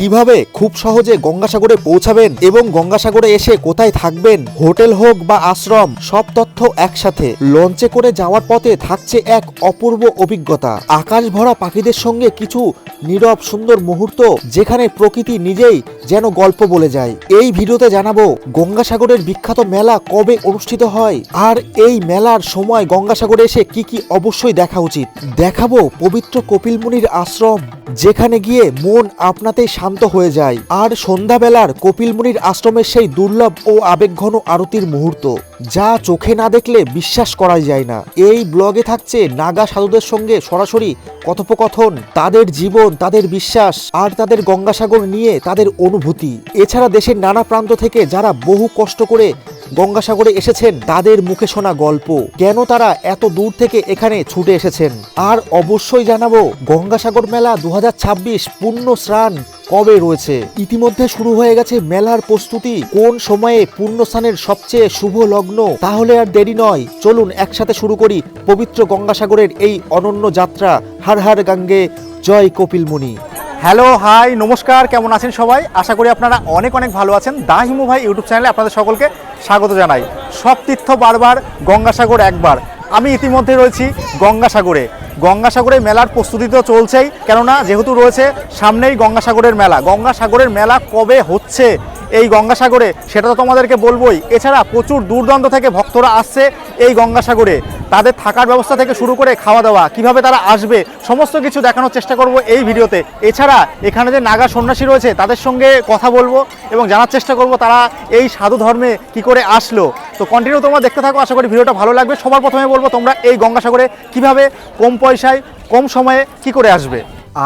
কিভাবে খুব সহজে গঙ্গাসাগরে পৌঁছাবেন এবং গঙ্গাসাগরে এসে কোথায় থাকবেন, হোটেল হোক বা আশ্রম, সব তথ্য একসাথে। লঞ্চে করে যাওয়ার পথে থাকছে এক অপূর্ব অভিজ্ঞতা, আকাশ ভরা পাখিদের সঙ্গে কিছু নীরব সুন্দর মুহূর্ত, যেখানে প্রকৃতি নিজেই যেন গল্প বলে যায়। এই ভিডিওতে জানাবো গঙ্গাসাগরের বিখ্যাত মেলা কবে অনুষ্ঠিত হয়, আর এই মেলার সময় গঙ্গাসাগরে এসে কি কি অবশ্যই দেখা উচিত। দেখাবো পবিত্র কপিলমুনির আশ্রম, যেখানে গিয়ে মন আপনাতেই শান্ত হয়ে যায়, আর সন্ধ্যাবেলার কপিলমুনির আশ্রমের সেই দুর্লভ ও আবেগঘন আরতির মুহূর্ত, যা চোখে না দেখলে বিশ্বাস করাই যায় না। এই ব্লগে থাকছে নাগা সাধুদের সঙ্গে সরাসরি কথোপকথন, তাদের জীবন, তাদের বিশ্বাস আর তাদের গঙ্গাসাগর নিয়ে তাদের অনুভূতি। এছাড়া দেশের নানা প্রান্ত থেকে যারা বহু কষ্ট করে গঙ্গাসাগরে এসেছেন তাদের মুখে শোনা গল্প, কেন তারা এত দূর থেকে এখানে ছুটে এসেছেন। আর অবশ্যই জানাবো গঙ্গাসাগর মেলা 2026 পূর্ণ স্নান কবে রয়েছে। ইতিমধ্যে শুরু হয়ে গেছে মেলার প্রস্তুতি, কোন সময়ে পূর্ণ স্নানের সবচেয়ে শুভ লগ্ন। তাহলে আর দেরি নয়, চলুন একসাথে শুরু করি পবিত্র গঙ্গাসাগরের এই অনন্য যাত্রা। হর হর গঙ্গে, জয় কপিলমুনি। হ্যালো, হাই, নমস্কার, কেমন আছেন সবাই? আশা করি আপনারা অনেক অনেক ভালো আছেন। দা হিমু ভাই ইউটিউব চ্যানেলে আপনাদের সকলকে স্বাগত জানাই। সব তীর্থ বারবার, গঙ্গাসাগর একবার। আমি ইতিমধ্যে রয়েছি গঙ্গাসাগরে। গঙ্গাসাগরে মেলার প্রস্তুতি তো চলছেই, কেননা যেহেতু রয়েছে সামনেই গঙ্গাসাগরের মেলা। গঙ্গাসাগরের মেলা কবে হচ্ছে এই গঙ্গাসাগরে সেটা তো তোমাদেরকে বলবোই। এছাড়া প্রচুর দূরদূরান্ত থেকে ভক্তরা আসছে এই গঙ্গাসাগরে। তাদের থাকার ব্যবস্থা থেকে শুরু করে খাওয়া দাওয়া, কিভাবে তারা আসবে, সমস্ত কিছু দেখানোর চেষ্টা করব এই ভিডিওতে। এছাড়া এখানে যে নাগা সন্ন্যাসী রয়েছে তাদের সঙ্গে কথা বলবো এবং জানার চেষ্টা করব তারা এই সাধু ধর্মে কি করে আসলো। তো কন্টিনিউ তোমরা দেখতে থাকো, আশা করি ভিডিওটা ভালো লাগবে। সবার প্রথমে বলবো তোমরা এই গঙ্গাসাগরে কিভাবে কম পয়সায় কম সময়ে কি করে আসবে।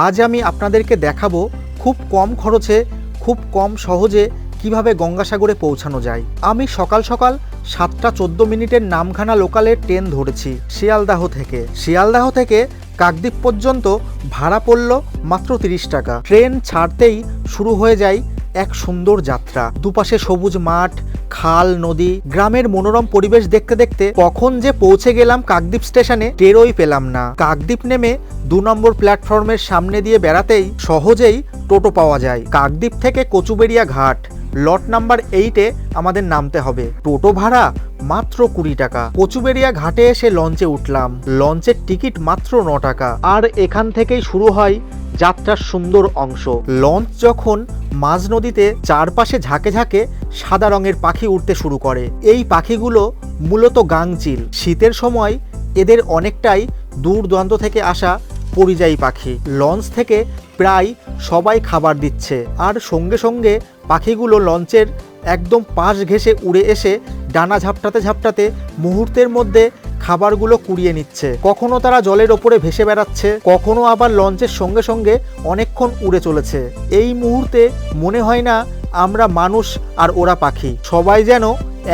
আজ আমি আপনাদেরকে দেখাবো খুব কম খরচে, খুব কম সহজে কিভাবে গঙ্গাসাগরে পৌঁছানো যায়। আমি সকাল সকাল 7:14 নামখানা লোকালের ট্রেন ধরেছি শিয়ালদাহ থেকে কাকদ্বীপ পর্যন্ত ভাড়া পড়ল মাত্র 30 টাকা। ট্রেন ছাড়তেই শুরু হয়ে যায় এক সুন্দর যাত্রা। দুপাশে সবুজ মাঠ, খাল, নদী, গ্রামের মনোরম পরিবেশ দেখতে দেখতে কখন যে পৌঁছে গেলাম কাকদ্বীপ স্টেশনে টেরই পেলাম না। কাকদ্বীপ নেমে 2 নম্বর প্ল্যাটফর্মের সামনে দিয়ে বেড়াতেই সহজেই টোটো পাওয়া যায়। কাকদ্বীপ থেকে কচুবেড়িয়া ঘাট, লট নাম্বার 8-এ আমাদের নামতে হবে। টোটো ভাড়া মাত্র 20 টাকা। কচুবেড়িয়া ঘাটে এসে লঞ্চে উঠলাম। লঞ্চের টিকিট মাত্র 9 টাকা। আর এখান থেকেই শুরু হয় যাত্রার সুন্দর অংশ। লঞ্চ যখন মাঝ নদীতে চারপাশে ঝাঁকে ঝাঁকে সাদা রঙের পাখি উঠতে শুরু করে। এই পাখিগুলো মূলত গাংচিল। শীতের সময় এদের অনেকটাই দূর দূরান্ত থেকে আসা পরিযায়ী পাখি। লঞ্চ থেকে প্রায় সবাই খাবার দিচ্ছে, আর সঙ্গে সঙ্গে পাখিগুলো লঞ্চের একদম পাশ ঘেঁষে উড়ে এসে ডানা ঝাপটাতে ঝাপটাতে মুহূর্তের মধ্যে খাবারগুলো কুড়িয়ে নিচ্ছে। কখনো তারা জলের ওপরে ভেসে বেড়াচ্ছে, কখনো আবার লঞ্চের সঙ্গে সঙ্গে অনেকক্ষণ উড়ে চলেছে। এই মুহূর্তে মনে হয় না আমরা মানুষ আর ওরা পাখি, সবাই যেন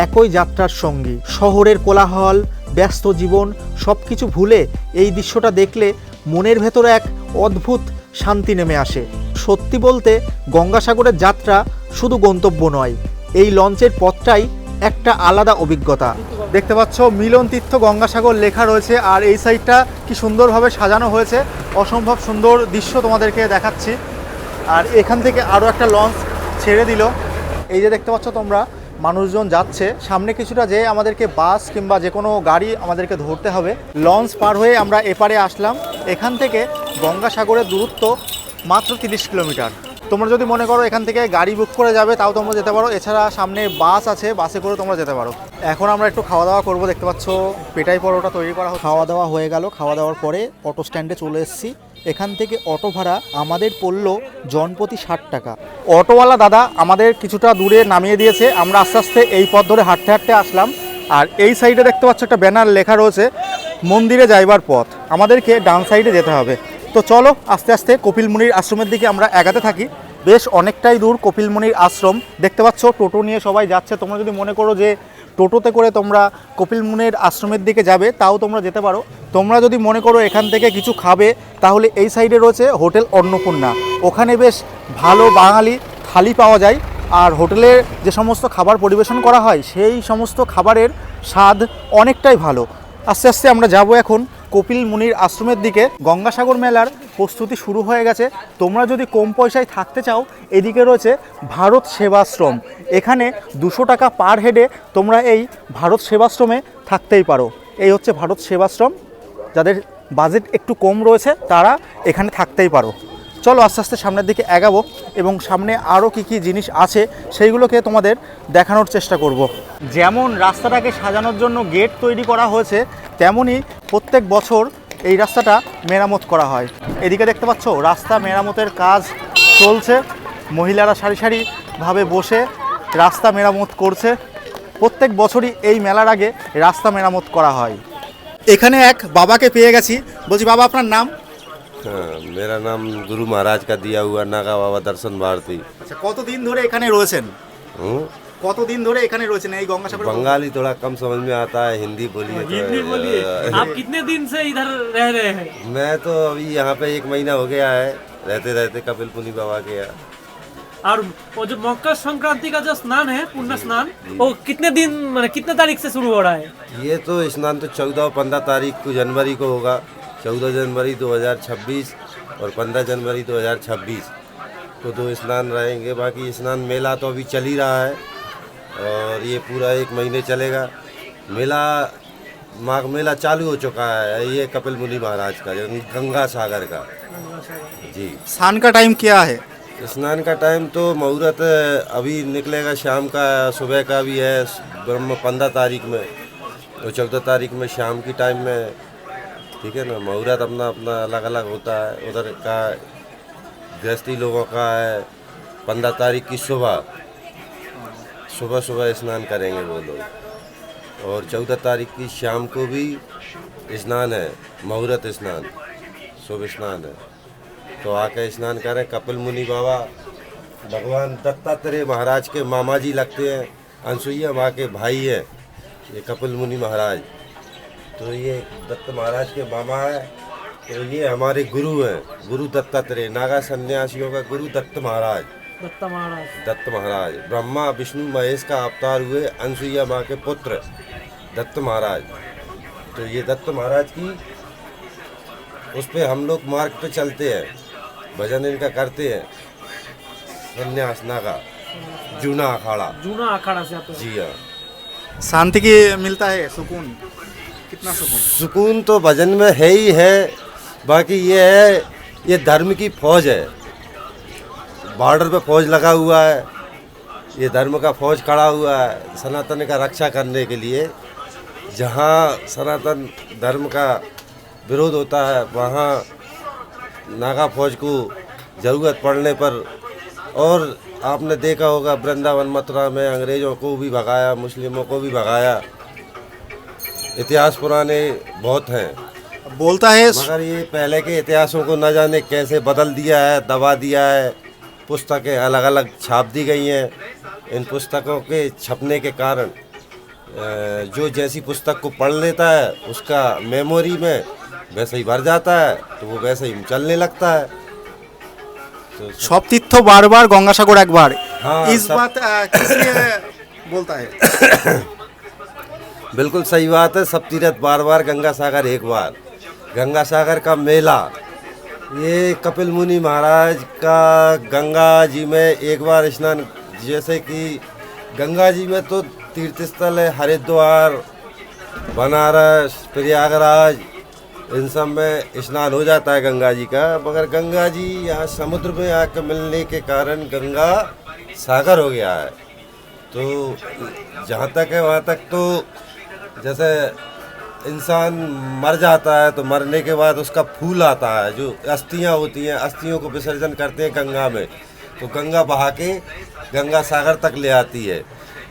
একই যাত্রার সঙ্গী। শহরের কোলাহল, ব্যস্ত জীবন সবকিছু ভুলে এই দৃশ্যটা দেখলে মনের ভেতরে এক অদ্ভুত শান্তি নেমে আসে। সত্যি বলতে গঙ্গাসাগরের যাত্রা শুধু গন্তব্য নয়, এই লঞ্চের পথটাই একটা আলাদা অভিজ্ঞতা। দেখতে পাচ্ছ মিলন তীর্থ গঙ্গাসাগর লেখা রয়েছে, আর এই সাইডটা কি সুন্দরভাবে সাজানো হয়েছে। অসম্ভব সুন্দর দৃশ্য তোমাদেরকে দেখাচ্ছি। আর এখান থেকে আরও একটা লঞ্চ ছেড়ে দিল। এই যে দেখতে পাচ্ছ তোমরা, মানুষজন যাচ্ছে। সামনে কিছুটা যে আমাদেরকে বাস কিংবা যে কোনো গাড়ি আমাদেরকে ধরতে হবে। লঞ্চ পার হয়ে আমরা এপারে আসলাম। এখান থেকে গঙ্গাসাগরের দূরত্ব মাত্র 30 কিলোমিটার। তোমরা যদি মনে করো এখান থেকে গাড়ি বুক করে যাবে তাও তোমরা যেতে পারো। এছাড়া সামনে বাস আছে, বাসে করে তোমরা যেতে পারো। এখন আমরা একটু খাওয়া দাওয়া করবো। দেখতে পাচ্ছ পেটাই পরোটা তৈরি করা হচ্ছে। খাওয়া দাওয়া হয়ে গেল। খাওয়া দাওয়ার পরে অটো স্ট্যান্ডে চলে এসেছি। এখান থেকে অটো ভাড়া আমাদের পড়ল জনপ্রতি 60 টাকা। অটোওয়ালা দাদা আমাদের কিছুটা দূরে নামিয়ে দিয়েছে। আমরা আস্তে আস্তে এই পথ ধরে হাঁটতে হাঁটতে আসলাম। আর এই সাইডে দেখতে পাচ্ছ একটা ব্যানার লেখা রয়েছে মন্দিরে যাইবার পথ। আমাদেরকে ডান সাইডে যেতে হবে। তো চলো আস্তে আস্তে কপিলমুনির আশ্রমের দিকে আমরা এগাতে থাকি। বেশ অনেকটাই দূর কপিলমুনির আশ্রম। দেখতে পাচ্ছ টোটো নিয়ে সবাই যাচ্ছে। তোমরা যদি মনে করো যে টোটোতে করে তোমরা কপিলমুনির আশ্রমের দিকে যাবে তাও তোমরা যেতে পারো। তোমরা যদি মনে করো এখান থেকে কিছু খাবে তাহলে এই সাইডে রয়েছে হোটেল অন্নপূর্ণা। ওখানে বেশ ভালো বাঙালি থালি পাওয়া যায়, আর হোটেলে যে সমস্ত খাবার পরিবেশন করা হয় সেই সমস্ত খাবারের স্বাদ অনেকটাই ভালো। আস্তে আস্তে আমরা যাব এখন কপিল মুনির আশ্রমের দিকে। গঙ্গাসাগর মেলার প্রস্তুতি শুরু হয়ে গেছে। তোমরা যদি কম পয়সায় থাকতে চাও, এদিকে রয়েছে ভারত সেবাশ্রম। এখানে 200 টাকা পার হেডে তোমরা এই ভারত সেবাশ্রমে থাকতেই পারো। এই হচ্ছে ভারত সেবাশ্রম। যাদের বাজেট একটু কম রয়েছে তারা এখানে থাকতেই পারো। চলো আস্তে আস্তে সামনের দিকে এগাবো এবং সামনে আরও কী কী জিনিস আছে সেইগুলোকে তোমাদের দেখানোর চেষ্টা করব। যেমন রাস্তাটাকে সাজানোর জন্য গেট তৈরি করা হয়েছে, তেমনই প্রত্যেক বছর এই রাস্তাটা মেরামত করা হয়। এদিকে দেখতে পাচ্ছ রাস্তা মেরামতের কাজ চলছে। মহিলারা সারি সারিভাবে বসে রাস্তা মেরামত করছে। প্রত্যেক বছরই এই মেলার আগে রাস্তা মেরামত করা হয়। এখানে এক বাবাকে পেয়ে গেছি। বলছি বাবা, আপনার নাম? हाँ, मेरा नाम गुरु महाराज का दिया हुआ नागा बाबा दर्शन भारती। আচ্ছা, কতদিন ধরে এখানে রয়েছেন? हूँ কতদিন ধরে এখানে রয়েছেন এই গঙ্গাসাগর? बंगाली थोड़ा कम समझ में आता है, हिंदी बोलिए तो हिंदी बोलिए। आप कितने दिन से इधर रह रहे हैं? मैं तो अभी यहाँ पे 1 महीना हो गया है रहते रहते कपिल पुनी बाबा के यहाँ। और वो जो मकर संक्रांति का जो स्नान है, पुण्य स्नान, वो कितने दिन मतलब कितने तारीख से शुरू हो रहा है? ये तो स्नान तो 14 और 15 तारीख को जनवरी को होगा। 14 जनवरी 2026 और 15 जनवरी 2026 को 2 स्नान रहेंगे। बाकी स्नान मेला तो अभी चल ही रहा है और ये पूरा 1 महीने चलेगा। मेला माघ मेला चालू हो चुका है। ये कपिल मुनि महाराज का गंगा सागर का जी। स्नान का टाइम क्या है? स्नान का टाइम तो मुहूर्त अभी निकलेगा शाम का, सुबह का भी है ब्रह्म 15 तारीख में और 14 तारीख में शाम की टाइम में। ठीक है ना, मुहूर्त अपना अपना अलग अलग होता है। उधर का गृहस्थी लोगों का है 15 तारीख की सुबह सुबह स्नान करेंगे वो लोग, और 14 तारीख की शाम को भी स्नान है, मुहूर्त स्नान, शुभ स्नान है। तो आके स्नान करें। कपिल मुनि बाबा भगवान दत्तात्रेय महाराज के मामा जी लगते हैं। अनसुईया माँ के भाई हैं ये कपिल मुनि महाराज। तो ये दत्त महाराज के मामा है। तो ये हमारे गुरु हैं, गुरु दत्तात्रेय, नागा सन्यासियों का गुरु दत्त महाराज। दत्ता महाराज। दत्त महाराज ब्रह्मा विष्णु महेश का अवतार हुए, अनसुईया माँ के पुत्र दत्त महाराज। तो ये दत्त महाराज की उस पे हम लोग मार्ग पे चलते हैं, भजन इनका करते हैं। सन्यास नागा जूना अखाड़ा। जूना अखाड़ा से आते हैं। जी हाँ, शांति की मिलता है, सुकून? कितना सुकून? सुकून तो भजन में है ही है। बाकी ये है, ये धर्म की फौज है। बॉर्डर पे फौज लगा हुआ है, ये धर्म का फौज खड़ा हुआ है सनातन का रक्षा करने के लिए। जहाँ सनातन धर्म का विरोध होता है वहाँ नागा फौज को ज़रूरत पड़ने पर, और आपने देखा होगा वृंदावन मथुरा में अंग्रेज़ों को भी भगाया, मुस्लिमों को भी भगाया। इतिहास पुराने बहुत हैं, बोलता है मगर ये पहले के इतिहासों को न जाने कैसे बदल दिया है, दबा दिया है। पुस्तकें अलग अलग छाप दी गई हैं। इन पुस्तकों के छपने के कारण जो जैसी पुस्तक को पढ़ लेता है उसका मेमोरी में वैसे ही भर जाता है, तो वो वैसे ही चलने लगता है। तो सब तीर्थ बार बार गंगासागर एक बार। हाँ, इस सब- बात किस लिए बोलता है? बिल्कुल सही बात है। सब तीर्थ बार बार, गंगा सागर एक बार। गंगा सागर का मेला ये कपिल मुनि महाराज का गंगा जी में एक बार स्नान, जैसे कि गंगा जी में तो तीर्थ स्थल है हरिद्वार, बनारस, प्रयागराज, इन सब में स्नान हो जाता है गंगा जी का। मगर गंगा जी यहाँ समुद्र में आकर मिलने के कारण गंगा सागर हो गया है। तो जहाँ तक है वहाँ तक तो जैसे इंसान मर जाता है तो मरने के बाद उसका फूल आता है, जो अस्थियाँ होती हैं, अस्थियों को विसर्जन करते हैं गंगा में, तो गंगा बहा के गंगा सागर तक ले आती है।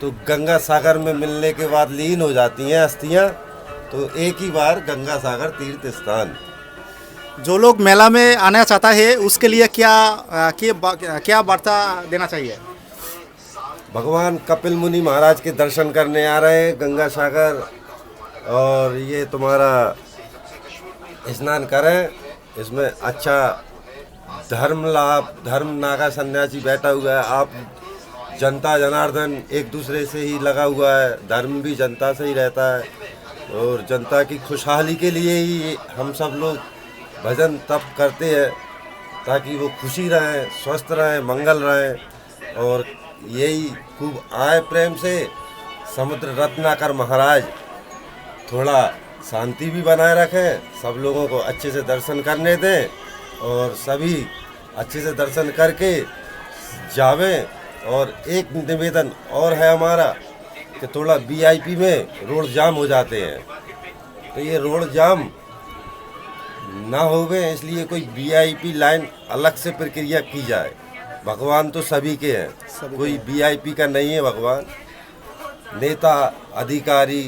तो गंगा सागर में मिलने के बाद लीन हो जाती हैं अस्थियाँ। तो एक ही बार गंगा सागर तीर्थ स्थान। जो लोग मेला में आना चाहता है उसके लिए क्या वार्ता देना चाहिए? भगवान कपिल मुनि महाराज के दर्शन करने आ रहे हैं गंगा सागर, और ये तुम्हारा स्नान करें। इसमें अच्छा धर्म लाभ, धर्म नागा सन्यासी बैठा हुआ है। आप जनता जनार्दन एक दूसरे से ही लगा हुआ है, धर्म भी जनता से ही रहता है। और जनता की खुशहाली के लिए ही हम सब लोग भजन तप करते हैं, ताकि वो खुशी रहें, स्वस्थ रहें, मंगल रहें। और यही खूब आए प्रेम से। समुद्र रत्नाकर महाराज थोड़ा शांति भी बनाए रखें, सब लोगों को अच्छे से दर्शन करने दें और सभी अच्छे से दर्शन करके जावें। और एक निवेदन और है हमारा कि थोड़ा वीआईपी में रोड जाम हो जाते हैं, तो ये रोड जाम ना होवे, इसलिए कोई वीआईपी लाइन अलग से प्रक्रिया की जाए। भगवान तो सभी के हैं, कोई वीआईपी का नहीं है भगवान। नेता अधिकारी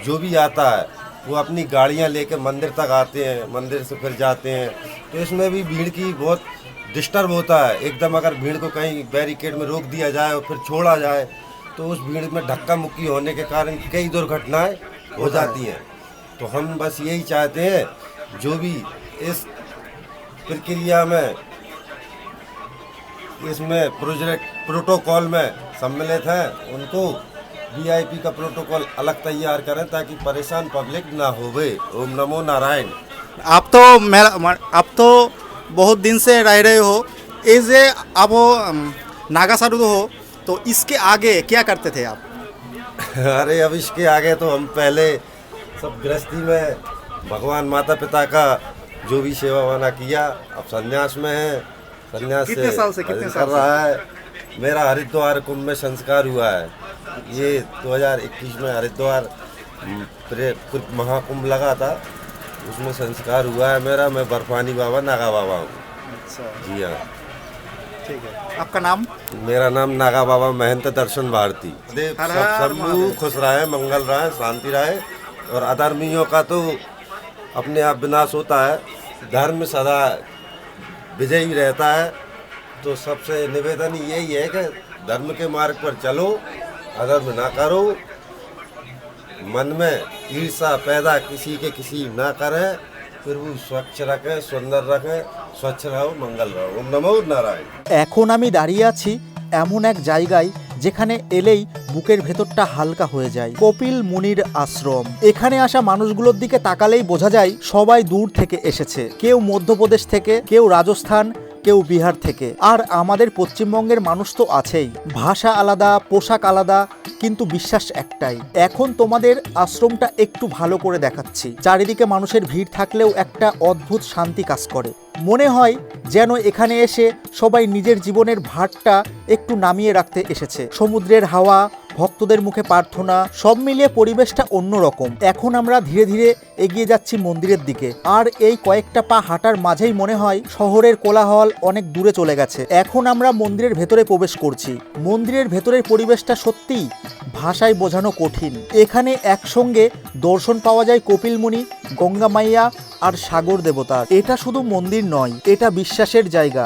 जो भी आता है वो अपनी गाड़ियां लेके मंदिर तक आते हैं, मंदिर से फिर जाते हैं, तो इसमें भी भीड़ की बहुत डिस्टर्ब होता है। एकदम अगर भीड़ को कहीं बैरिकेड में रोक दिया जाए और फिर छोड़ा जाए तो उस भीड़ में धक्का मुक्की होने के कारण कई दुर्घटनाएं हो जाती हैं। तो हम बस यही चाहते हैं जो भी इस प्रक्रिया में इसमें प्रोटोकॉल में सम्मिलित हैं उनको वीआईपी का प्रोटोकॉल अलग तैयार करें, ताकि परेशान पब्लिक ना होवे। ओम नमो नारायण। आप तो बहुत दिन से रह रहे हो, एज ए आप नागा साधु हो, तो इसके आगे क्या करते थे आप? अरे अब इसके आगे तो हम पहले सब गृहस्थी में भगवान माता पिता का जो भी सेवा वाना किया, अब संन्यास में है। संन्यास कितने साल से भजन कर रहा है। मेरा हरिद्वार कुंभ में संस्कार हुआ है। ये 2021 में हरिद्वार महाकुंभ लगा था, उसमें संस्कार हुआ है मेरा। मैं बर्फानी बाबा नागा बाबा हूँ। अच्छा, जी हाँ, ठीक है। आपका नाम? मेरा नाम नागा बाबा महंत दर्शन भारती। हर सब हर शंभू खुश रहे, मंगल रहे, शांति रहे। और अधर्मियों का तो अपने आप विनाश होता है, धर्म सदा विजयी रहता है। तो सबसे निवेदन यही है कि धर्म के मार्ग पर चलो, अधर्म ना करो, मन में ईर्षा पैदा किसी के किसी ना करें, फिर वो स्वच्छ रखें, सुंदर रखें, स्वच्छ रहो, मंगल रहो। ओम नमो नारायण। এখন আমি দাঁড়িয়ে আছি এমন এক জায়গায় যেখানে এলেই বুকের ভেতরটা হালকা হয়ে যায়। কপিল মুনির আশ্রম। এখানে আসা মানুষগুলোর দিকে তাকালেই বোঝা যায় সবাই দূর থেকে এসেছে। কেউ মধ্যপ্রদেশ থেকে, কেউ রাজস্থান, কেউ বিহার থেকে। আর আমাদের পশ্চিমবঙ্গের মানুষ তো আছেই। ভাষা আলাদা, পোশাক আলাদা, কিন্তু বিশ্বাস একটাই। এখন তোমাদের আশ্রমটা একটু ভালো করে দেখাচ্ছি। চারিদিকে মানুষের ভিড় থাকলেও একটা অদ্ভুত শান্তি কাজ করে। মনে হয় যেন এখানে এসে সবাই নিজের জীবনের ভারটা একটু নামিয়ে রাখতে এসেছে। সমুদ্রের হাওয়া, ভক্তদের মুখে প্রার্থনা, সব মিলিয়ে পরিবেশটা অন্যরকম। এখন আমরা ধীরে ধীরে এগিয়ে যাচ্ছি মন্দিরের দিকে। আর এই কয়েকটা পা হাঁটার মাঝেই মনে হয় শহরের কোলাহল অনেক দূরে চলে গেছে। এখন আমরা মন্দিরের ভেতরে প্রবেশ করছি। মন্দিরের ভেতরের পরিবেশটা সত্যিই ভাষায় বোঝানো কঠিন। এখানে একসঙ্গে দর্শন পাওয়া যায় কপিল মুনি, গঙ্গা মাইয়া আর সাগর দেবতার। এটা শুধু মন্দির নয়, এটা বিশ্বাসের জায়গা,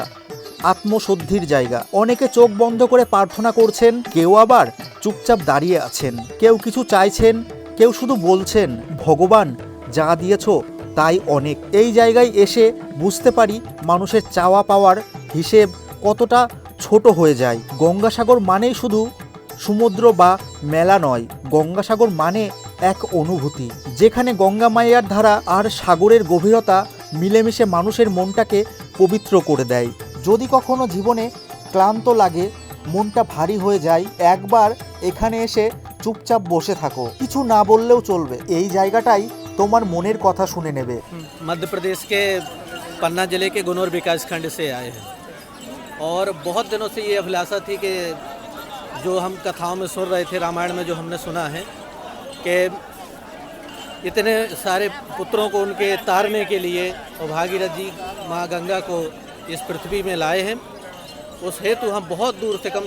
আত্মশুদ্ধির জায়গা। অনেকে চোখ বন্ধ করে প্রার্থনা করছেন, কেউ আবার চুপচাপ দাঁড়িয়ে আছেন। কেউ কিছু চাইছেন, কেউ শুধু বলছেন, ভগবান যা দিয়েছ তাই অনেক। এই জায়গায় এসে বুঝতে পারি মানুষের চাওয়া পাওয়ার হিসেব কতটা ছোট হয়ে যায়। গঙ্গাসাগর মানেই শুধু সমুদ্র বা মেলা নয়, গঙ্গাসাগর মানে এক অনুভূতি, যেখানে গঙ্গা মাইয়ার ধারা আর সাগরের গভীরতা মিলেমিশে মানুষের মনটাকে পবিত্র করে দেয়। যদি কখনো জীবনে ক্লান্ত লাগে, মনটা ভারী হয়ে যায়, একবার এখানে এসে চুপচাপ বসে থাকো, কিছু না বললেও চলবে। এই জায়গাটাই তোমার মনের কথা শুনে নেবে। मध्य प्रदेश के पन्ना जिले के गुनौर विकास खंड से आए हैं और बहुत दिनों से ये अभिलाषा थी कि जो हम कथाओं में सुन रहे थे, रामायण में जो हमने सुना है कि इतने सारे पुत्रों को उनके तारने के लिए और भागीरथ जी माँ गंगा को इस पृथ्वी में लाए हैं। उस हेतु हम बहुत दूर से कम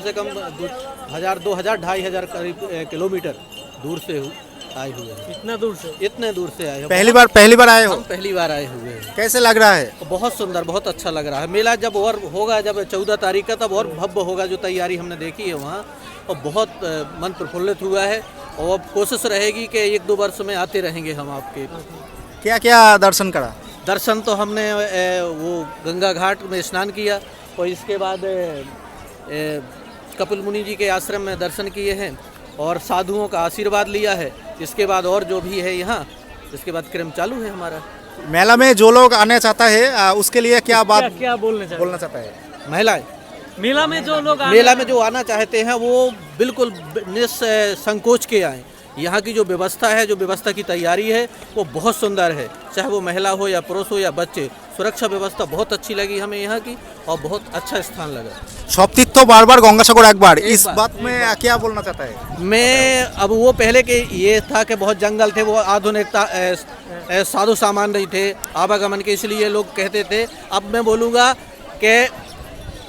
1000, 2000, 2500 करीब किलोमीटर दूर से आए हुए हैं। इतने दूर से आए हैं। पहली बार आए हो? हम पहली बार आए हुए हैं। कैसे लग रहा है? बहुत सुंदर, बहुत अच्छा लग रहा है। मेला जब और होगा, जब 14 तारीख का, तब और भव्य होगा। जो तैयारी हमने देखी है वहाँ, और बहुत मन प्रफुल्लित हुआ है। और अब कोशिश रहेगी कि 1-2 वर्ष में आते रहेंगे हम आपके। क्या क्या दर्शन करा? दर्शन तो हमने वो गंगा घाट में स्नान किया और इसके बाद कपिल मुनि जी के आश्रम में दर्शन किए हैं और साधुओं का आशीर्वाद लिया है। इसके बाद और जो भी है यहाँ, इसके बाद क्रम चालू है हमारा। मेला में जो लोग आने चाहता है उसके लिए क्या बात क्या बोलना चाहिए? बोलना चाहता है? महिलाएं मेला में जो लोग मेला में जो आना चाहते हैं वो बिल्कुल निसंकोच के आएँ। यहाँ की जो व्यवस्था है, जो व्यवस्था की तैयारी है वो बहुत सुंदर है, चाहे वो महिला हो या पुरुष हो या बच्चे। सुरक्षा व्यवस्था बहुत अच्छी लगी हमें यहाँ की और बहुत अच्छा स्थान लगा। सब तीर्थ बार गंगासागर एक बार, इस बात में क्या बोलना चाहता है? मैं अब वो पहले के ये था कि बहुत जंगल थे, वो आधुनिकता साधु सामान नहीं थे आवागमन के, इसलिए लोग कहते थे। अब मैं बोलूँगा कि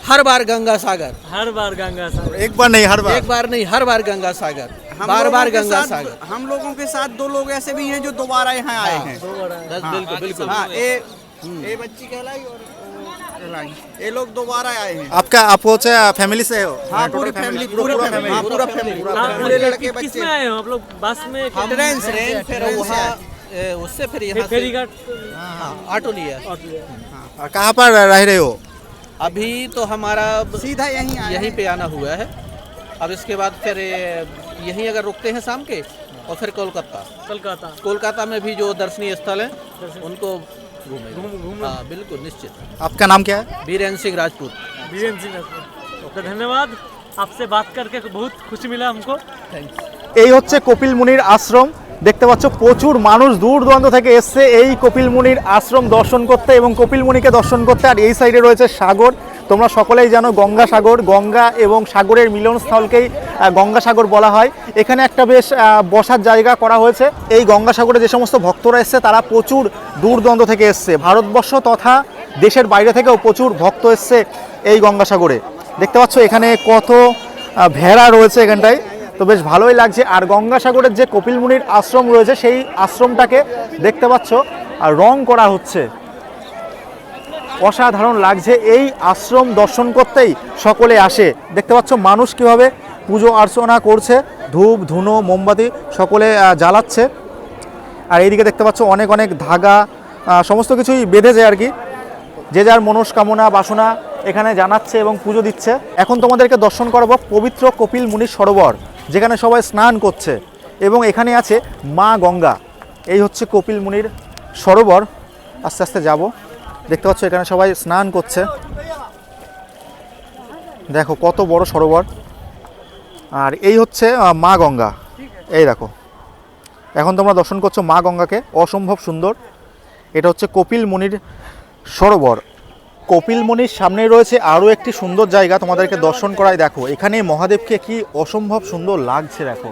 हर बार गंगा सागर, हर बार गंगा सागर, एक बार नहीं हर बार, एक बार नहीं हर बार गंगा सागर, बार बार गंगा सागर। हम लोगों के साथ दो लोग ऐसे भी हैं जो दोबारा यहाँ आए हैं। बिल्कुल बिल्कुल। हाँ, ये बच्ची कहलाई और वो कहलाई, ये लोग दोबारा आए हैं। आपका आप फैमिली से हो? हाँ, पूरी फैमिली, पूरा फैमिली, पूरे लड़के बच्चे। किसमें आए हो आप लोग? बस में? ट्रेन से, फिर वहाँ उससे फिर यहाँ फेरी घाट ऑटो लिया। और कहाँ पर रह रहे हो? अभी तो हमारा सीधा यहीं पे आना हुआ है। अब इसके बाद फिर यहीं अगर रुकते हैं शाम के, और फिर कोलकाता में भी जो दर्शनीय स्थल है उनको घूमेंगे। हाँ बिल्कुल निश्चित। आपका नाम क्या है? बीरेन्द्र सिंह राजपूत। बीरेन्द्र सिंह राजपूत। तो धन्यवाद, आपसे बात करके बहुत खुशी मिला हमको। এই হচ্ছে কপিল মুনির আশ্রম। দেখতে পাচ্ছ প্রচুর মানুষ দূর দূরান্ত থেকে এসছে এই কপিল মুনির আশ্রম দর্শন করতে এবং কপিল মুনিকে দর্শন করতে। আর এই সাইডে রয়েছে সাগর। তোমরা সকলেই জানো গঙ্গাসাগর, গঙ্গা এবং সাগরের মিলনস্থলকেই গঙ্গাসাগর বলা হয়। এখানে একটা বেশ বসার জায়গা করা হয়েছে। এই গঙ্গাসাগরে যে সমস্ত ভক্তরা এসছে তারা প্রচুর দূর দূরান্ত থেকে এসছে, ভারতবর্ষ তথা দেশের বাইরে থেকেও প্রচুর ভক্ত এসছে এই গঙ্গাসাগরে। দেখতে পাচ্ছ এখানে কত ভেড়া রয়েছে এখানটায়, তো বেশ ভালোই লাগছে। আর গঙ্গাসাগরের যে কপিল মুনির আশ্রম রয়েছে সেই আশ্রমটাকে দেখতে পাচ্ছ আর রং করা হচ্ছে, অসাধারণ লাগছে। এই আশ্রম দর্শন করতেই সকলে আসে। দেখতে পাচ্ছ মানুষ কীভাবে পুজো অর্চনা করছে, ধূপ ধুনো মোমবাতি সকলে জ্বালাচ্ছে। আর এইদিকে দেখতে পাচ্ছ অনেক অনেক ধাগা সমস্ত কিছুই বেঁধেছে আর কি, যে যার মনস্কামনা বাসনা এখানে জানাচ্ছে এবং পুজো দিচ্ছে। এখন তোমাদেরকে দর্শন করাবো পবিত্র কপিল মুনির সরোবর, যেখানে সবাই স্নান করছে এবং এখানে আছে মা গঙ্গা। এই হচ্ছে কপিল মুনির সরোবর। আস্তে আস্তে যাব। দেখতে পাচ্ছ এখানে সবাই স্নান করছে, দেখো কত বড় সরোবর। আর এই হচ্ছে মা গঙ্গা, এই দেখো। এখন তোমরা দর্শন করছো মা গঙ্গাকে, অসম্ভব সুন্দর। এটা হচ্ছে কপিল মুনির সরোবর। কপিল মুনির সামনে রয়েছে আরও একটি সুন্দর জায়গা, তোমাদেরকে দর্শন করাই। দেখো এখানে মহাদেবকে কি অসম্ভব সুন্দর লাগছে, দেখো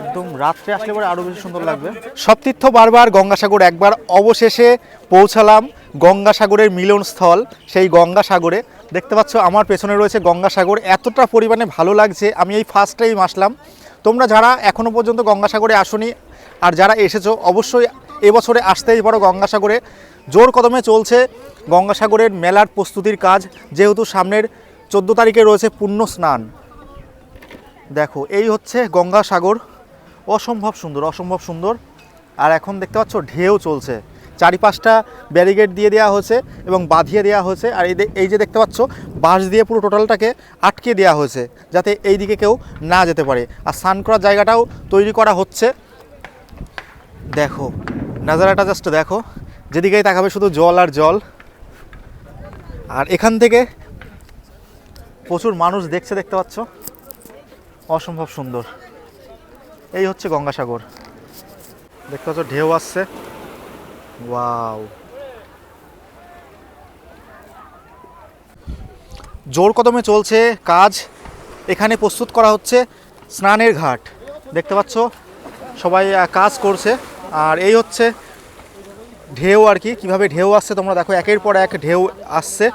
একদম রাত্রে আসলে পরে আরও বেশি সুন্দর লাগবে। সব তীর্থ বারবার গঙ্গাসাগর একবার, অবশেষে পৌঁছালাম গঙ্গাসাগরের মিলনস্থল সেই গঙ্গাসাগরে। দেখতে পাচ্ছ আমার পেছনে রয়েছে গঙ্গাসাগর, এতটা পরিমাণে ভালো লাগছে। আমি এই ফার্স্ট টাইম আসলাম। তোমরা যারা এখনও পর্যন্ত গঙ্গাসাগরে আসোনি আর যারা এসেছো অবশ্যই এবছরে আসতেই পারো গঙ্গাসাগরে। জোর কদমে চলছে গঙ্গাসাগরের মেলার প্রস্তুতির কাজ, যেহেতু সামনের 14 তারিখে রয়েছে পুণ্য স্নান। দেখো এই হচ্ছে গঙ্গাসাগর, অসম্ভব সুন্দর, অসম্ভব সুন্দর। আর এখন দেখতে পাচ্ছ ঢেউ চলছে, চারিপাশটা ব্যারিকেড দিয়ে দেওয়া হয়েছে এবং বাঁধিয়ে দেওয়া হয়েছে। আর এই যে দেখতে পাচ্ছ বাঁশ দিয়ে পুরো টোটালটাকে আটকে দেওয়া হয়েছে যাতে এই দিকে কেউ না যেতে পারে। আর স্নান করার জায়গাটাও তৈরি করা হচ্ছে। দেখো নাজারাটা জাস্ট দেখো, যেদিকেই তাকাবে শুধু জল আর জল। আর এখান থেকে প্রচুর মানুষ দেখছে, দেখতে পাচ্ছ অসম্ভব সুন্দর। এই হচ্ছে গঙ্গাসাগর, দেখতে পাচ্ছ ঢেউ আসছে, ওয়াও। জোর কদমে চলছে কাজ, এখানে প্রস্তুত করা হচ্ছে স্নানের ঘাট। দেখতে পাচ্ছ সবাই কাজ করছে। আর এই হচ্ছে ঢেউ আর কি, কীভাবে ঢেউ আসছে তোমরা দেখো, একের পর এক ঢেউ আসছে।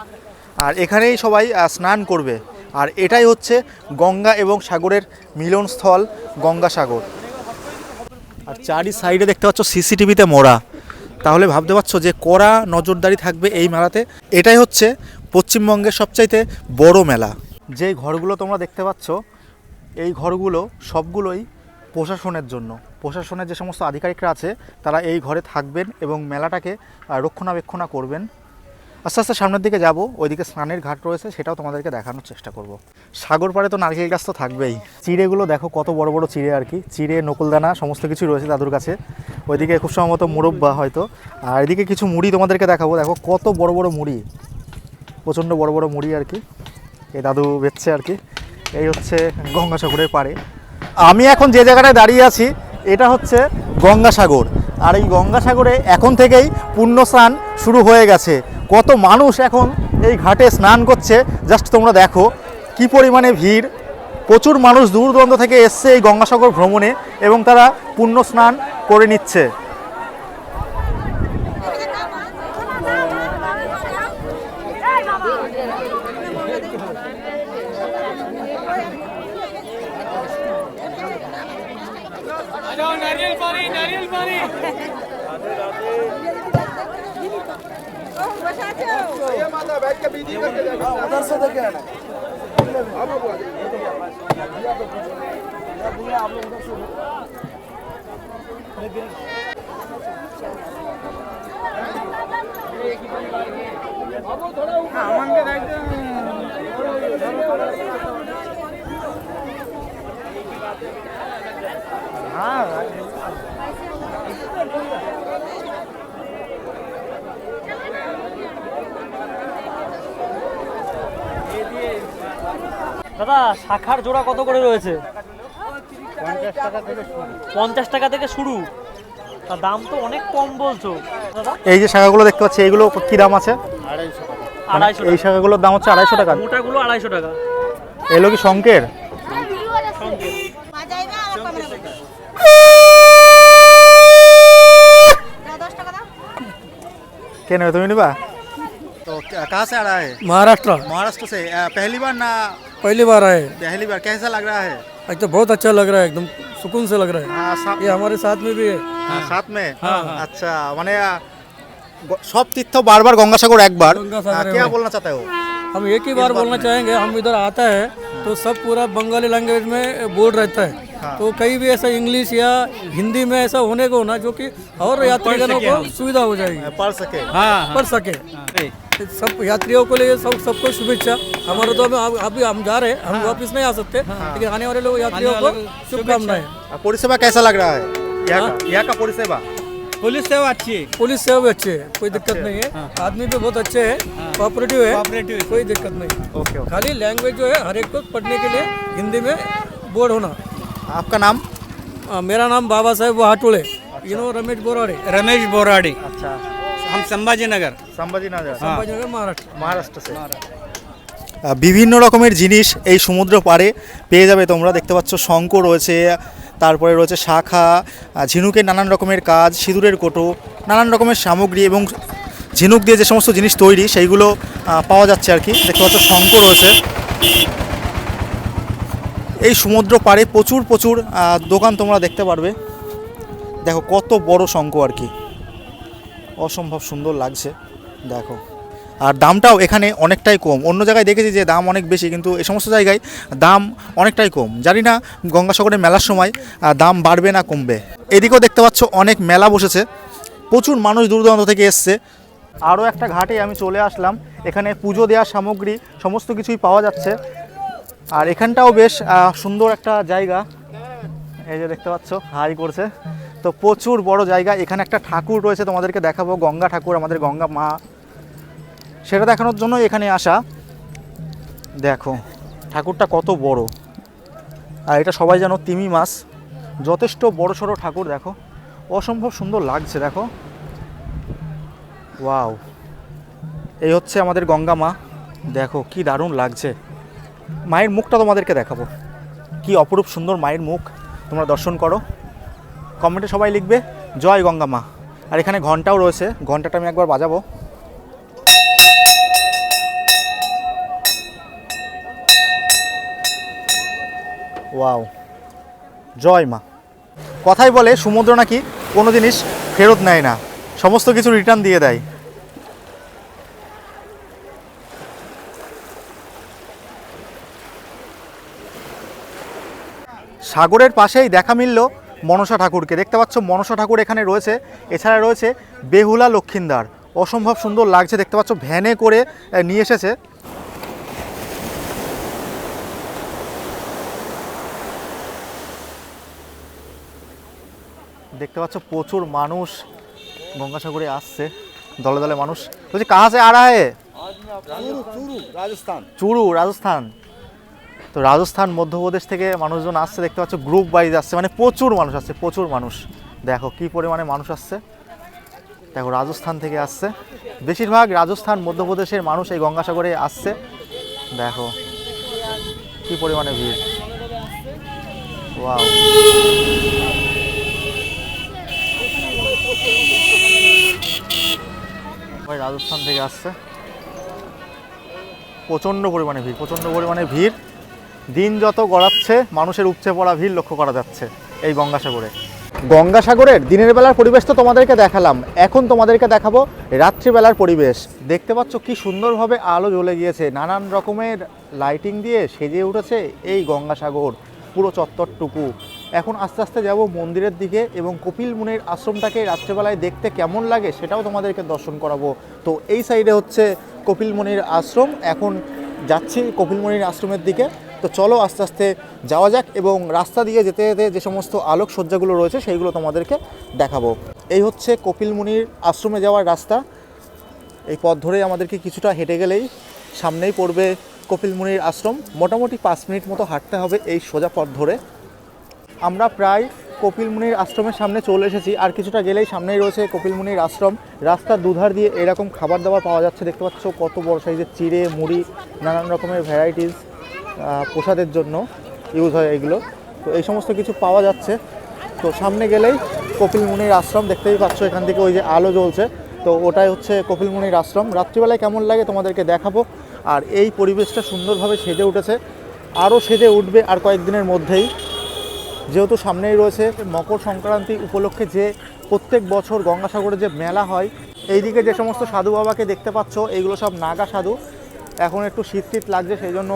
আর এখানেই সবাই স্নান করবে। আর এটাই হচ্ছে গঙ্গা এবং সাগরের মিলনস্থল গঙ্গাসাগর। আর চারি সাইডে দেখতে পাচ্ছ সিসিটিভিতে মোড়া, তাহলে ভাবতে পারছো যে কড়া নজরদারি থাকবে এই মেলাতে। এটাই হচ্ছে পশ্চিমবঙ্গের সবচাইতে বড় মেলা। যে ঘরগুলো তোমরা দেখতে পাচ্ছ এই ঘরগুলো সবগুলোই প্রশাসনের জন্য। প্রশাসনের যে সমস্ত আধিকারিকরা আছে তারা এই ঘরে থাকবেন এবং মেলাটাকে রক্ষণাবেক্ষণ করবেন। আস্তে আস্তে সামনের দিকে যাব, ওইদিকে স্নানের ঘাট রয়েছে, সেটাও তোমাদেরকে দেখানোর চেষ্টা করব। সাগর পাড়ে তো নারকেল গাছ তো থাকবেই। চিড়েগুলো দেখো কত বড় বড় চিড়ে আর কি, চিড়ে নকুলদানা সমস্ত কিছু রয়েছে দাদুর কাছে। ওইদিকে খুব সম্ভবত মুরব্বা হয়তো, আর এদিকে কিছু মুড়ি তোমাদেরকে দেখাবো। দেখো কত বড় বড় মুড়ি, প্রচণ্ড বড় বড় মুড়ি আর কি, এই দাদু বেচছে আর কি। এই হচ্ছে গঙ্গাসাগরের পাড়ে। আমি এখন যে জায়গাটায় দাঁড়িয়ে আছি এটা হচ্ছে গঙ্গাসাগর, আর এই গঙ্গাসাগরে এখন থেকেই পুণ্য স্নান শুরু হয়ে গেছে। কত মানুষ এখন এই ঘাটে স্নান করছে, জাস্ট তোমরা দেখো কি পরিমাণে ভিড়। প্রচুর মানুষ দূর দূরান্ত থেকে এসছে এই গঙ্গাসাগর ভ্রমণে এবং তারা পুণ্য স্নান করে নিচ্ছে। नारियल पानी, नारियल पानी। দাদা শাখার জোড়া কত করে রয়েছে? 50 টাকা থেকে শুরু। তার দাম তো অনেক কম বলছো দাদা। এই যে শাখাগুলো দেখতে পাচ্ছি এইগুলো কি দাম আছে? 250 এই শাখাগুলোর দাম হচ্ছে 250 টাকা। মোটাগুলো 250 টাকা। এগুলো কি শঙ্কের? क्या नहीं तुम्हें निभा तो कहाँ से आ रहा है? महाराष्ट्र महाराष्ट्र से पहली बार ना? पहली बार आए। पहली बार कैसा लग रहा है? आज तो बहुत अच्छा लग रहा है, एकदम सुकून से लग रहा है। ये हमारे साथ में भी है। साथ में अच्छा माने सब तीर्थ बार बार गंगासागर एक बार गंगासागर क्या में। बोलना चाहते हो? हम एक ही बार बोलना चाहेंगे, हम इधर आता है तो सब पूरा बंगाली लैंग्वेज में बोर्ड रहता है, तो कहीं भी ऐसा इंग्लिश या हिंदी में ऐसा होने को ना, जो कि और यात्रीगणों को सुविधा हो जाएगी, पढ़ सके। पढ़ सके। सब यात्रियों को लिए सबको शुभेच्छा। हमारे तो अभी हम जा रहे हैं, हम वापस नहीं आ सकते, लेकिन आने वाले लोग यात्रियों को शुभकामनाएं। परिसेवा कैसा लग रहा है यहाँ का परिसेवा? पुलिस सेवा अच्छी है। पुलिस सेवा भी अच्छे है, कोई दिक्कत नहीं है। आदमी भी बहुत अच्छे हैं, कोऑपरेटिव है, कोई दिक्कत नहीं। Okay okay. खाली लैंग्वेज जो है हर एक को पढ़ने के लिए हिंदी में बोर्ड होना। आपका नाम? मेरा नाम बाबा साहेब वाहाटुले, रमेश बोराड़े, रमेश बोराड़ी, अच्छा हम संभाजी नगर। संभाजीनगर संभाजीनगर, महाराष्ट्र। महाराष्ट्र से। বিভিন্ন রকমের জিনিস এই সমুদ্র পাড়ে পেয়ে যাবে তোমরা। দেখতে পাচ্ছ শঙ্খ রয়েছে, তারপরে রয়েছে শাখা, ঝিনুকের নানান রকমের কাজ, সিঁদুরের কোটো, নানান রকমের সামগ্রী এবং ঝিনুক দিয়ে যে সমস্ত জিনিস তৈরি সেইগুলো পাওয়া যাচ্ছে আর কি। দেখতে পাচ্ছ শঙ্খ রয়েছে। এই সমুদ্র পাড়ে প্রচুর প্রচুর দোকান তোমরা দেখতে পারবে। দেখো কত বড় শঙ্খ আর কি, অসম্ভব সুন্দর লাগছে দেখো। আর দামটাও এখানে অনেকটাই কম। অন্য জায়গায় দেখেছি যে দাম অনেক বেশি, কিন্তু এই সমস্ত জায়গায় দাম অনেকটাই কম। জানি না গঙ্গাসাগরের মেলার সময় দাম বাড়বে না কমবে। এদিকেও দেখতে পাচ্ছ অনেক মেলা বসেছে, প্রচুর মানুষ দূর দূরান্ত থেকে এসছে। আরও একটা ঘাটে আমি চলে আসলাম, এখানে পুজো দেওয়ার সামগ্রী সমস্ত কিছুই পাওয়া যাচ্ছে। আর এখানটাও বেশ সুন্দর একটা জায়গা, এই যে দেখতে পাচ্ছ হাই করছে, তো প্রচুর বড় জায়গা। এখানে একটা ঠাকুর রয়েছে, তোমাদেরকে দেখাবো, গঙ্গা ঠাকুর, আমাদের গঙ্গা মা, সেটা দেখানোর জন্য এখানে আসা। দেখো ঠাকুরটা কত বড়, আর এটা সবাই জানো তিমি মাছ, যথেষ্ট বড় সড়ো ঠাকুর। দেখো অসম্ভব সুন্দর লাগছে, দেখো ওয়াও। এই হচ্ছে আমাদের গঙ্গা মা, দেখো কি দারুণ লাগছে। মায়ের মুখটা তোমাদেরকে দেখাবো, কি অপরূপ সুন্দর মায়ের মুখ। তোমরা দর্শন করো, কমেন্টে সবাই লিখবে জয় গঙ্গা মা। আর এখানে ঘন্টাও রয়েছে, ঘন্টাটা আমি একবার বাজাবো। ওয়াও, জয় মা। কথাই বলে সমুদ্র নাকি কোনো জিনিস ফেরত নেয় না, সমস্ত কিছু রিটার্ন দিয়ে দেয়। সাগরের পাশেই দেখা মিলল মনসা ঠাকুরকে। দেখতে পাচ্ছ মনসা ঠাকুর এখানে রয়েছে, এছাড়া রয়েছে বেহুলা লক্ষিন্দার। অসম্ভব সুন্দর লাগছে, দেখতে পাচ্ছ ভ্যানে করে নিয়ে এসেছে। দেখতে পাচ্ছ প্রচুর মানুষ গঙ্গাসাগরে আসছে, দলে দলে মানুষ। বলছি কাহা সে আ রা হে? চুরু, রাজস্থান। তো রাজস্থান, মধ্যপ্রদেশ থেকে মানুষজন আসছে, দেখতে পাচ্ছ গ্রুপ ওয়াইজ আসছে, মানে প্রচুর মানুষ আসছে, প্রচুর মানুষ। দেখো কি পরিমাণে মানুষ আসছে, দেখো রাজস্থান থেকে আসছে, বেশিরভাগ রাজস্থান মধ্যপ্রদেশের মানুষ এই গঙ্গাসাগরে আসছে। দেখো কি পরিমাণে ভিড়, ওয়াও। ভাই রাজস্থান থেকে আসছে, প্রচণ্ড পরিমাণে ভিড়, প্রচণ্ড পরিমাণে ভিড়। দিন যত গড়াচ্ছে মানুষের উপচে পড়া ভিড় লক্ষ্য করা যাচ্ছে এই গঙ্গাসাগরে। গঙ্গাসাগরের দিনের বেলার পরিবেশ তো তোমাদেরকে দেখালাম, এখন তোমাদেরকে দেখাবো রাত্রিবেলার পরিবেশ। দেখতে পাচ্ছ কি সুন্দরভাবে আলো জ্বলে গিয়েছে, নানান রকমের লাইটিং দিয়ে সেজে উঠেছে এই গঙ্গাসাগর পুরো চত্বরটুকু। এখন আস্তে আস্তে যাব মন্দিরের দিকে এবং কপিল মুনির আশ্রমটাকে রাত্রেবেলায় দেখতে কেমন লাগে সেটাও তোমাদেরকে দর্শন করাবো। তো এই সাইডে হচ্ছে কপিল মুনির আশ্রম, এখন যাচ্ছি কপিল মুনির আশ্রমের দিকে। তো চলো আস্তে আস্তে যাওয়া যাক এবং রাস্তা দিয়ে যেতে যেতে যে সমস্ত আলোকসজ্জাগুলো রয়েছে সেইগুলো তোমাদেরকে দেখাবো। এই হচ্ছে কপিল মুনির আশ্রমে যাওয়ার রাস্তা। এই পথ ধরেই আমাদেরকে কিছুটা হেঁটে গেলেই সামনেই পড়বে কপিল মুনির আশ্রম। মোটামুটি 5 মিনিট মতো হাঁটতে হবে এই সোজা পথ ধরে। আমরা প্রায় কপিল মুনির আশ্রমের সামনে চলে এসেছি, আর কিছুটা গেলেই সামনেই রয়েছে কপিল মুনির আশ্রম। রাস্তার দুধার দিয়ে এরকম খাবার দাবার পাওয়া যাচ্ছে, দেখতে পাচ্ছ কত বড় সাইজের চিড়ে, মুড়ি, নানান রকমের ভ্যারাইটিস প্রসাদের জন্য ইউজ হয় এগুলো। তো এই সমস্ত কিছু পাওয়া যাচ্ছে। তো সামনে গেলেই কপিল মুনির আশ্রম, দেখতেই পাচ্ছ এখান থেকে ওই যে আলো জ্বলছে, তো ওটাই হচ্ছে কপিল মুনির আশ্রম। রাত্রিবেলায় কেমন লাগে তোমাদেরকে দেখাবো। আর এই পরিবেশটা সুন্দরভাবে সেজে উঠেছে, আরও সেজে উঠবে আর কয়েকদিনের মধ্যেই, যেহেতু সামনেই রয়েছে মকর সংক্রান্তি উপলক্ষে যে প্রত্যেক বছর গঙ্গাসাগরে যে মেলা হয়। এইদিকে যে সমস্ত সাধু বাবাকে দেখতে পাচ্ছ এইগুলো সব নাগা সাধু। এখন একটু শীত শীত লাগছে, সেই জন্য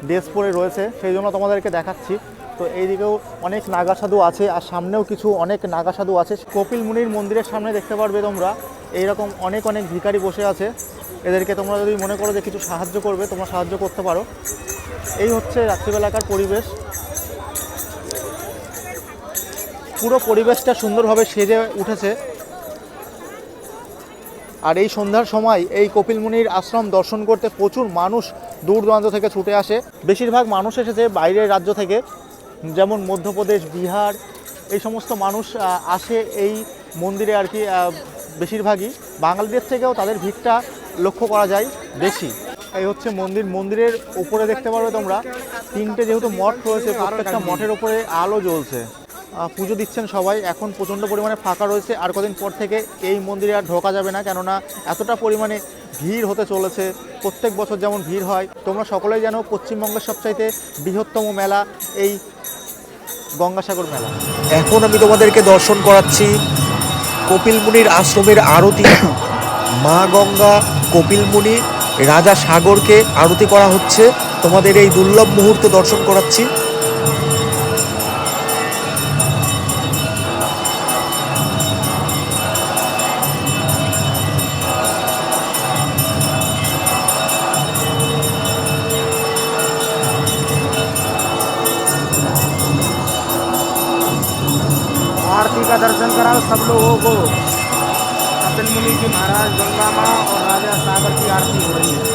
ড্রেস পরে রয়েছে, সেই জন্য তোমাদেরকে দেখাচ্ছি। তো এইদিকেও অনেক নাগা সাধু আছে, আর সামনেও কিছু অনেক নাগা সাধু আছে। কপিল মুনির মন্দিরের সামনে দেখতে পারবে তোমরা এইরকম অনেক অনেক ভিখারি বসে আছে। এদেরকে তোমরা যদি মনে করো যে কিছু সাহায্য করবে, তোমরা সাহায্য করতে পারো। এই হচ্ছে রাত্রিবেলাকার পরিবেশ, পুরো পরিবেশটা সুন্দরভাবে সেজে উঠেছে। আর এই সন্ধ্যার সময় এই কপিল মুনির আশ্রম দর্শন করতে প্রচুর মানুষ দূর দূরান্ত থেকে ছুটে আসে। বেশিরভাগ মানুষ এসেছে বাইরের রাজ্য থেকে, যেমন মধ্যপ্রদেশ, বিহার, এই সমস্ত মানুষ আসে এই মন্দিরে আর কি। বেশিরভাগই বাঙালিদের থেকেও তাদের ভিড়টা লক্ষ্য করা যায় বেশি। এই হচ্ছে মন্দির, মন্দিরের উপরে দেখতে পারবে তোমরা 3টে যেহেতু মঠ রয়েছে, প্রত্যেকটা মঠের উপরে আলো জ্বলছে। পুজো দিচ্ছেন সবাই। এখন প্রচণ্ড পরিমাণে ফাঁকা রয়েছে, আর কদিন পর থেকে এই মন্দিরে আর ঢোকা যাবে না, কেননা এতটা পরিমাণে ভিড় হতে চলেছে। প্রত্যেক বছর যেমন ভিড় হয়, তোমরা সকলেই জানো পশ্চিমবঙ্গের সবচাইতে বৃহত্তম মেলা এই গঙ্গাসাগর মেলা। এখন আমি তোমাদেরকে দর্শন করাচ্ছি কপিল মুনির আশ্রমের আরতি। মা গঙ্গা, কপিল মুনি, রাজা সাগরকে আরতি করা হচ্ছে। তোমাদের এই দুর্লভ মুহূর্ত দর্শন করাচ্ছি। आरती का दर्शन कराओ सब लोगों को। कपिल मुनि जी महाराज, गंगा माँ और राजा सागर की आरती हो रही है।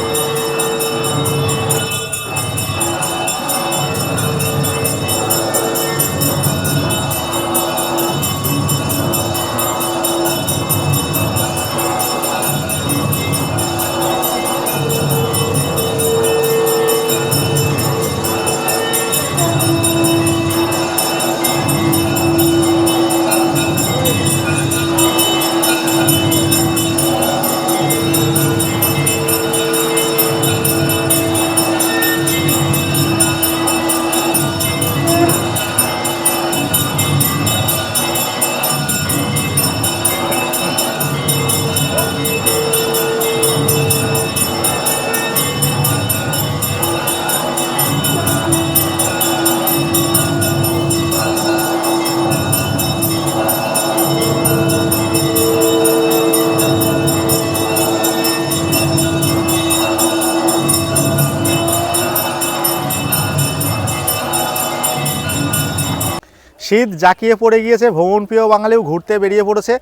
শীত জাঁকিয়ে পড়ে গিয়েছে, ভ্রমণপ্রিয় বাঙালিও ঘুরতে বেরিয়ে পড়েছে।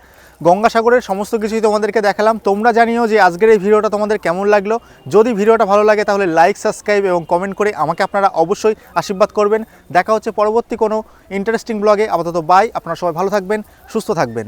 গঙ্গাসাগরের সমস্ত কিছুই তোমাদেরকে দেখালাম। তোমরা জানিও যে আজকের এই ভিডিওটা তোমাদের কেমন লাগলো। যদি ভিডিওটা ভালো লাগে তাহলে লাইক, সাবস্ক্রাইব এবং কমেন্ট করে আমাকে আপনারা অবশ্যই আশীর্বাদ করবেন। দেখা হচ্ছে পরবর্তী কোনো ইন্টারেস্টিং ব্লগে। আপাতত বাই, আপনারা সবাই ভালো থাকবেন, সুস্থ থাকবেন।